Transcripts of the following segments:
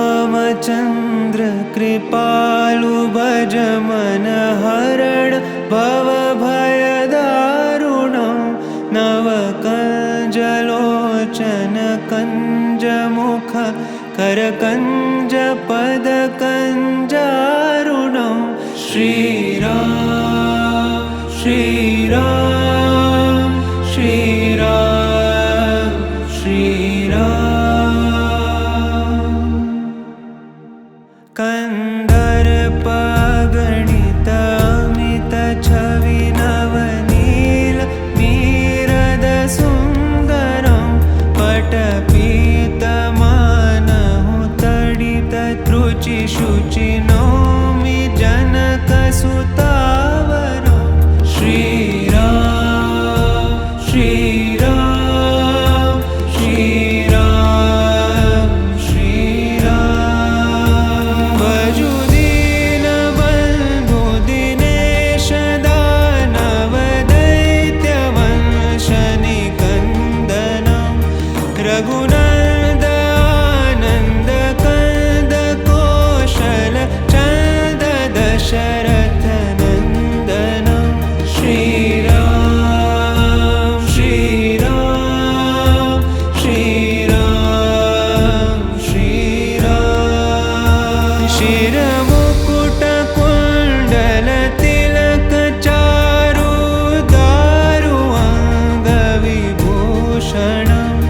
श्रीरामचन्द्र कृपालु भज मन हरण भवभयदारुणं नवकञ्जलोचन कञ्जमुख करकञ्ज पदकञ्जारुणं श्रीराम श्रीराम श्रीराम श्रीराम कन्दर्पगणित अमित छवि नवनील मीरद सुन्दरं पटपीतमानहु तडित त्रुचि शुचि नौमि जनकसुतावरं श्रीराम श्रीराम श्रीराम श्रीराम भजु दीनबन्धु दिनेश दानव दैत्यवंश निकन्दनं रघुनन्द आनन्द कंद कौशल चन्द दशरथ नन्दनं श्रीराम श्रीराम श्रीराम श्रीराम शिरमुकुट कुण्डल तिलक चारु दारु अङ्गविभूषणम्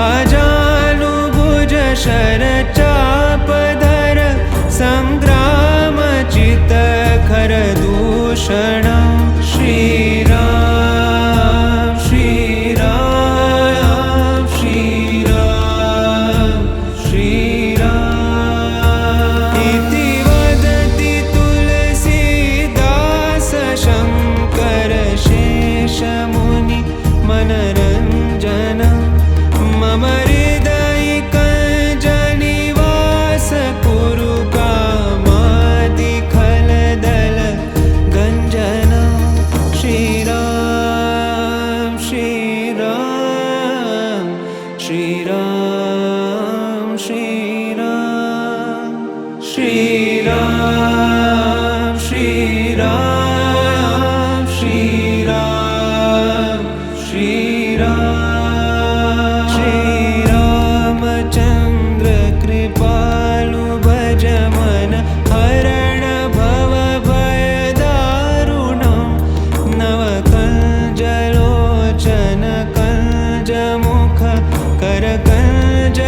आजानुभुज शरचापधर सङ्ग्रामचित्तखर दूषणं श्रीराम श्रीराम श्रीराम श्रीराम इति वदति तुलसीदास शङ्कर शेषमुनि मनरञ्जनं मम हृदयिकञ्जनिवास कुरु कामादिखलदल गञ्जनं श्रीराम श्रीराम श्रीराम श्रीराम श्रीराम श्रीराम श्रीराम श्रीराम श्रीरामचन्द्र कृपालु भज मन हरण भवभयदारुणं नवकञ्जलोचन कञ्जमुख करकञ्ज